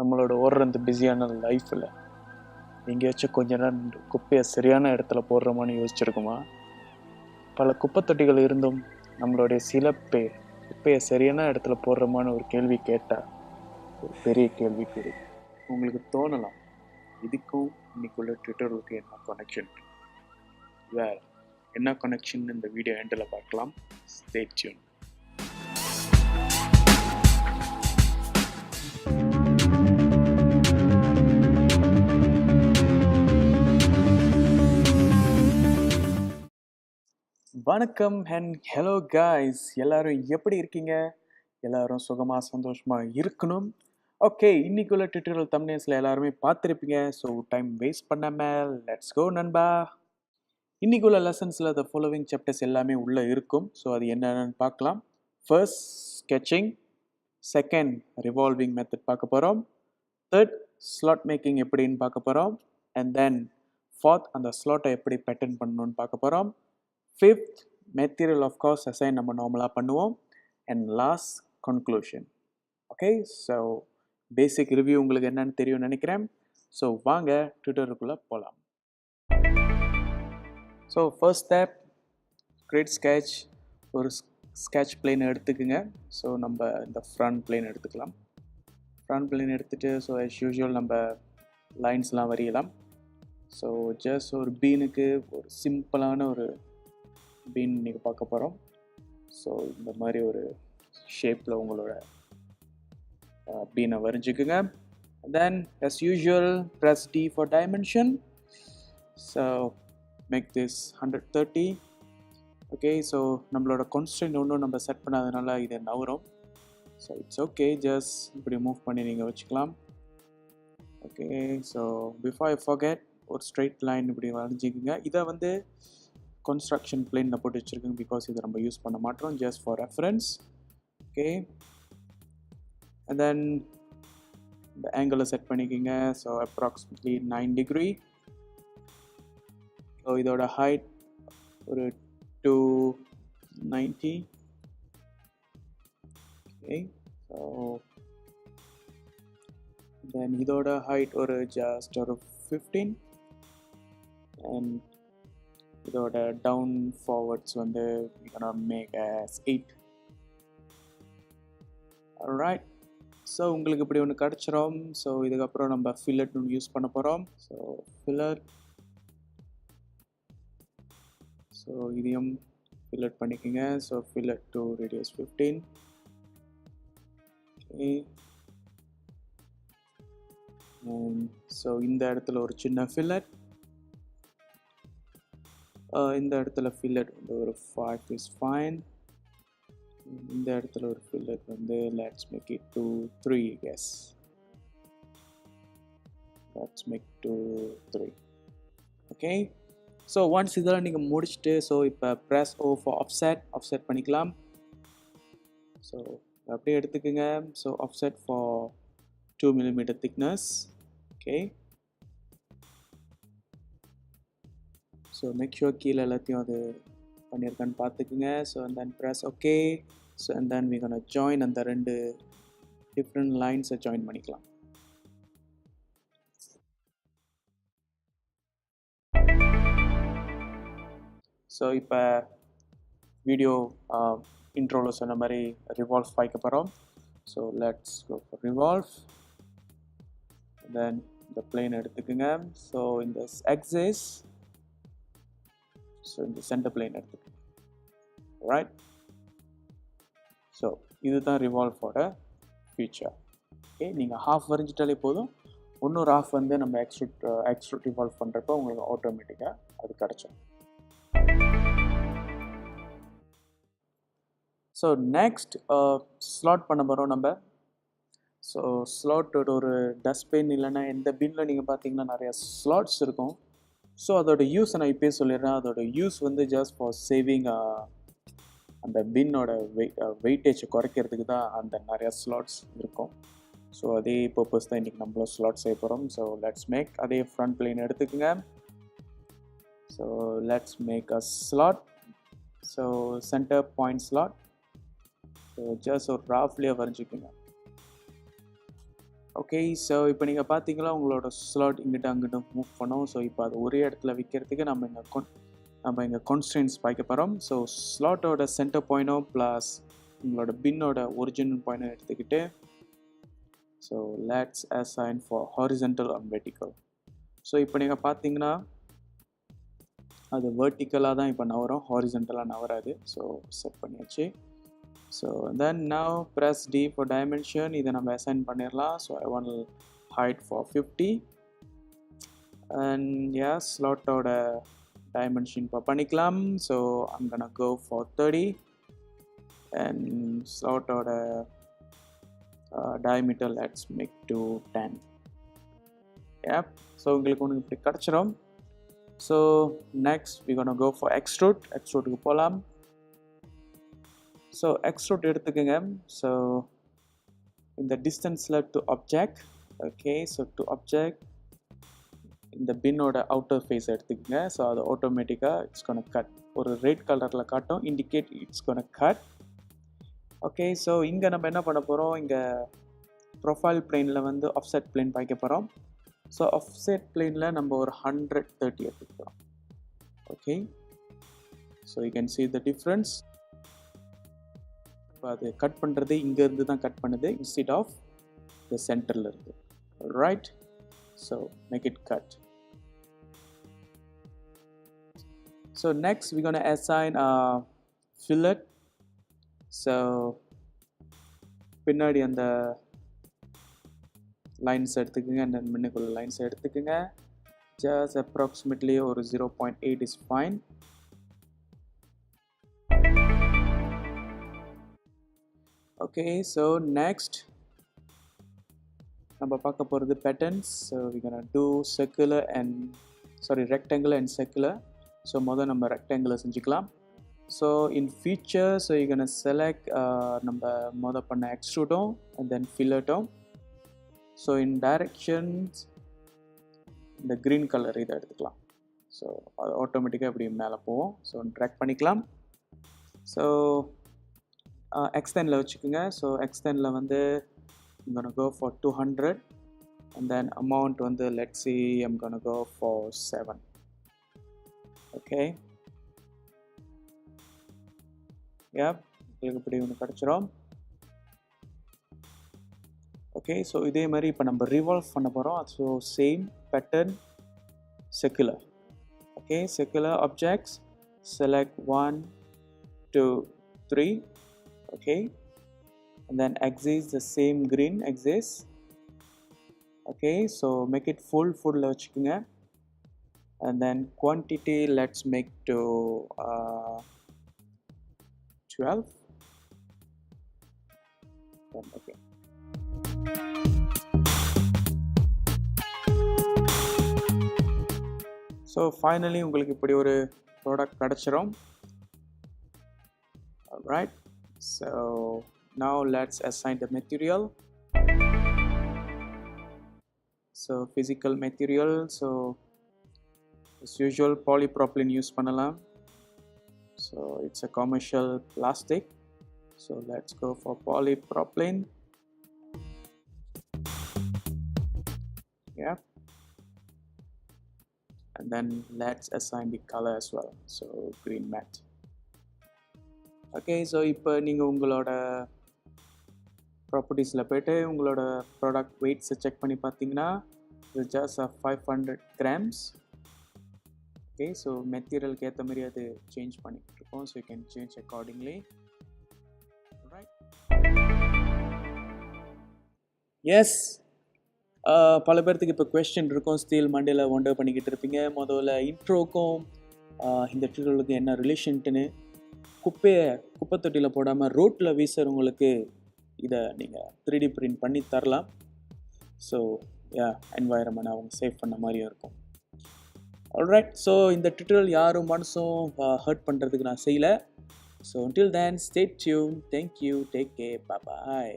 நம்மளோட ஓடுற இந்த பிஸியான லைஃப்பில் எங்கேயாச்சும் கொஞ்ச நேரம் குப்பையை சரியான இடத்துல போடுறோமான்னு யோசிச்சிருக்குமா? பல குப்பை தொட்டிகள் இருந்தும் நம்மளுடைய சில பேர் குப்பையை சரியான இடத்துல போடுறோமான்னு ஒரு கேள்வி கேட்டால் ஒரு பெரிய கேள்விக்குறி. உங்களுக்கு தோணலாம், இதுக்கும் இன்னைக்குள்ள ட்விட்டருக்கு என்ன கனெக்ஷன்? வேற என்ன கனெக்ஷன் இந்த வீடியோ எண்டில் பார்க்கலாம். Stay tune. வணக்கம் அண்ட் ஹலோ காய்ஸ், எல்லாரும் எப்படி இருக்கீங்க? எல்லாரும் சுகமாக சந்தோஷமாக இருக்கணும். ஓகே, இன்னைக்குள்ள ட்விட்டர் தம்ப்நெயில்ஸ்ல எல்லாருமே பார்த்துருப்பீங்க. ஸோ டைம் வேஸ்ட் பண்ணாமல் லெட்ஸ் கோ நண்பா. இன்னைக்குள்ள லெசன்ஸில் த ஃபாலோவிங் சாப்டர்ஸ் எல்லாமே உள்ளே இருக்கும். ஸோ அது என்னென்னு பார்க்கலாம். First sketching, second revolving method பார்க்க போகிறோம், தேர்ட் ஸ்லாட் மேக்கிங் எப்படின்னு பார்க்க போகிறோம், அண்ட் தென் ஃபோர்த் அந்த ஸ்லாட்டை எப்படி பேட்டர்ன் பண்ணணும்னு பார்க்க போகிறோம், fifth material of course assign நம்ம நார்மலாக பண்ணுவோம், and last conclusion. Okay, so basic review உங்களுக்கு என்னன்னு தெரியும்னு நினைக்கிறேன். ஸோ வாங்க ட்விட்டருக்குள்ளே போகலாம். So first step, create sketch. ஒரு ஸ்கெட்ச் பிளேன் எடுத்துக்குங்க. ஸோ நம்ம இந்த ஃப்ரண்ட் பிளேன் எடுத்துக்கலாம். ஃப்ரண்ட் பிளேன் எடுத்துகிட்டு ஸோ ஆஸ் யூஷுவல் நம்ம லைன்ஸ்லாம் வரையலாம். ஸோ ஜஸ்ட் ஒரு பீனுக்கு ஒரு சிம்பிளான ஒரு பீன் நீங்கள் பார்க்க போகிறோம். ஸோ இந்த மாதிரி ஒரு ஷேப்பில் உங்களோட பீனை வரைஞ்சிக்குங்க. தென் as usual press D for dimension. So make this 130. Okay, so நம்மளோட கான்ஸ்டன்ட் ஒன்றும் நம்ம செட் பண்ணாதனால இதை நவரும். ஸோ இட்ஸ் ஓகே, ஜஸ்ட் இப்படி மூவ் பண்ணி நீங்கள் வச்சுக்கலாம். Okay, so before I forget ஒரு ஸ்ட்ரெயிட் லைன் இப்படி வரைஞ்சிக்குங்க. இதை வந்து கன்ஸ்ட்ரக்ஷன் பிளேனில் போட்டு வச்சுருக்கேன் பிகாஸ் இதை நம்ம யூஸ் பண்ண மாட்டோம், just for reference. Okay, and then இந்த ஆங்கிளை செட் பண்ணிக்கிங்க. So approximately 9 degree. ஸோ இதோட ஹைட் ஒரு 290. ஓகே, ஸோ தென் இதோட ஹைட் ஒரு ஜஸ்ட் ஒரு 15. அண்ட் இதோட டவுன் ஃபார்வர்ட்ஸ் வந்து மேக் as 8. alright, ஸோ உங்களுக்கு இப்படி ஒன்று கிடச்சிரும். ஸோ இதுக்கப்புறம் நம்ம ஃபில்லட் ஒன்று யூஸ் பண்ண போகிறோம். ஸோ ஃபில்லட், ஸோ இதையும் ஃபில்லட் பண்ணிக்கோங்க. So fillet to radius 15. Okay, so இந்த இடத்துல ஒரு சின்ன ஃபில்லட், இந்த இடத்துல ஃபில்லட் வந்து ஒரு 5 is fine. இந்த இடத்துல ஒரு ஃபில்லட் வந்து let's make it to 3, I guess. Let's make to 3. Okay, so once இதெல்லாம் நீங்கள் முடிச்சுட்டு ஸோ இப்போ ப்ரெஸ் O for ஆஃப்செட் பண்ணிக்கலாம். ஸோ அப்படியே எடுத்துக்கோங்க. So offset for 2 mm thickness. Okay, so make sure கீழே எல்லாத்தையும் அது பண்ணியிருக்கான்னு பார்த்துக்குங்க. So and then press okay. So and then we gonna join, அந்த ரெண்டு டிஃப்ரெண்ட் லைன்ஸை ஜாயின் பண்ணிக்கலாம். ஸோ இப்போ வீடியோ இன்ட்ரோவில் சொன்ன மாதிரி ரிவால்வ் வைக்க போகிறோம். So let's go for revolve. Then இந்த பிளேன் எடுத்துக்குங்க. ஸோ இந்த எக்ஸிஸ், ஸோ இந்த சென்டர் பிளேன் எடுத்துக்கோங்க. ரைட், ஸோ இதுதான் ரிவால்வோட ஃபீச்சர். ஓகே, நீங்கள் ஹாஃப் வரைஞ்சிட்டாலே போதும். இன்னொரு ஹாஃப் வந்து நம்ம எக்ஸ்ட்ரூட் ரிவால்வ் பண்ணுறப்போ உங்களுக்கு ஆட்டோமேட்டிக்காக அது கிடச்சிடும். ஸோ நெக்ஸ்ட் ஸ்லாட் பண்ண போகிறோம் நம்ம. ஸோ ஸ்லாட்டோட ஒரு டஸ்ட்பின் இல்லைன்னா எந்த பின்னில் நீங்கள் பார்த்தீங்கன்னா நிறையா ஸ்லாட்ஸ் இருக்கும். ஸோ அதோட யூஸ் நான் இப்போயே சொல்லிடுறேன். அதோட யூஸ் வந்து ஜஸ்ட் ஃபார் சேவிங் அந்த பின்னோட வெயிட்டேஜை குறைக்கிறதுக்கு தான் அந்த நிறையா ஸ்லாட்ஸ் இருக்கும். ஸோ அதே பர்பஸ் தான் இன்றைக்கி நம்மளும் ஸ்லாட் செய்ய போகிறோம். ஸோ லெட்ஸ் மேக், அதே ஃப்ரண்ட் பிளேன் எடுத்துக்கோங்க. So let's make a slot. So centre point slot. So just ஒரு ராஃப்லேயே வரைஞ்சிக்கோங்க. ஓகே, ஸோ இப்போ நீங்கள் பார்த்தீங்களா உங்களோட ஸ்லாட் இங்கிட்ட அங்கிட்ட மூவ் பண்ணோம். ஸோ இப்போ அது ஒரே இடத்துல வைக்கிறதுக்கு நம்ம இங்கே கான்ஸ்டன்ட்ஸ் பார்க்க போகிறோம். ஸோ ஸ்லாட்டோட சென்டர் பாயிண்டும் ப்ளஸ் உங்களோட பின்னோட ஒரிஜினல் பாயிண்ட்டும் எடுத்துக்கிட்டு so let's assign for horizontal and vertical. So இப்போ நீங்கள் பார்த்தீங்கன்னா அது வெர்டிக்கலாக தான் இப்போ நவரும், ஹாரிசன்டலாக நவராது. ஸோ செட் பண்ணியாச்சு. So then now press D for dimension. இதை நம்ம assign பண்ணிடலாம். So I want height for 50 and yeah ஸ்லாட்டோட dimension இப்போ பண்ணிக்கலாம். So I'm gonna go for 30 and ஸ்லாட்டோட diameter let's make to 10. Yep. So உங்களுக்கு ஒன்று இப்படி கிடச்சிரும். So next we gonna go for extrudeக்கு போகலாம். ஸோ எக்ஸ்ட்ரூட் எடுத்துக்கோங்க. ஸோ இந்த டிஸ்டன்ஸில் to object. Okay, so to object இந்த பின்னோட அவுட்டர் ஃபேஸ் எடுத்துக்கோங்க. ஸோ அது ஆட்டோமேட்டிக்காக இட்ஸ் கோன கட், ஒரு ரெட் கலரில் காட்டும், indicate it's gonna cut. Okay, so இங்கே நம்ம என்ன பண்ண போகிறோம், இங்கே ப்ரொஃபைல் பிளேனில் வந்து ஆஃப்செட் பிளேன் பார்க்க போகிறோம். ஸோ ஆஃப்செட் பிளேனில் நம்ம ஒரு 130 எடுத்துக்கிறோம். Okay, so you can see the difference. அது கட் பண்ணுறது இங்கேருந்து தான் கட் பண்ணுது இன்ஸ்டெட் ஆஃப் த சென்டரில் இருந்து. Right, so make it cut. So next we gonna assign fillet. So பின்னாடி அந்த லைன்ஸ் எடுத்துக்கோங்க, அந்த முன்னுக்குள்ள லைன்ஸ் எடுத்துக்கோங்க. ஜஸ்ட் அப்ராக்சிமேட்லி ஒரு 0.8 is fine. Okay, so next நம்ம பார்க்க போகிறது patterns. So we're gonna do rectangular and circular. So முதல் நம்ம rectangular செஞ்சுக்கலாம். So in feature, so you're gonna select நம்ம முதல் பண்ண extrude and then fillet. So in directions இந்த green color இதை எடுத்துக்கலாம். ஸோ அது ஆட்டோமேட்டிக்காக இப்படி மேலே போவோம். ஸோ ட்ராக் பண்ணிக்கலாம். ஸோ extendல வச்சுக்கோங்க. ஸோ extendல வந்து I'm gonna go for 200 and then amount வந்து let's see I'm gonna go for 7. Okay, yep, உங்களுக்கு இப்படி ஒன்று கிடச்சிரும். ஓகே, ஸோ இதே மாதிரி இப்போ நம்ம ரிவால்வ் பண்ண போகிறோம். So same pattern circular. Okay, circular objects, select 1 2 3. Okay, and then axis the same green axis. Okay, so make it full வச்சுக்கோங்க. And then quantity let's make to 12. Then, okay. So finally உங்களுக்கு இப்படி ஒரு product கிடச்சிரும். Alright, so now let's assign the material. So physical material, so as usual polypropylene use பண்ணலாம். So it's a commercial plastic, so let's go for polypropylene. Yeah, and then let's assign the color as well, so green matte. Okay, so இப்போ நீங்கள் உங்களோட ப்ராப்பர்ட்டிஸில் போய்ட்டு உங்களோட product வெயிட்ஸை check பண்ணி பார்த்தீங்கன்னா இது just 500 grams. Okay, so மெட்டீரியலுக்கு ஏற்ற மாதிரி அது சேஞ்ச் பண்ணிக்கிட்டு இருக்கோம். So you can change accordingly. Right, yes, பல பேர்த்துக்கு இப்போ கொஸ்டின் இருக்கும், ஸ்டீல் மண்டேல ஒண்டர் பண்ணிக்கிட்டு இருப்பீங்க. முதல்ல இன்ட்ரோக்கும் இந்த ட்ரிகளுக்கு என்ன ரிலேஷன்ட்டுன்னு. குப்பை தொட்டியில் போடாமல் ரோட்டில் வீசுறவங்களுக்கு இதை நீங்கள் 3D பிரிண்ட் பண்ணி தரலாம். ஸோ என்வாயரன்மெண்ட் அவங்க சேவ் பண்ண மாதிரியும் இருக்கும். ஆல்ரைட், ஸோ இந்த ட்ரிட்டல் யாரும் மனசும் ஹர்ட் பண்ணுறதுக்கு நான் செய்யலை. So until then, stay tuned. Thank you, take care, bye bye.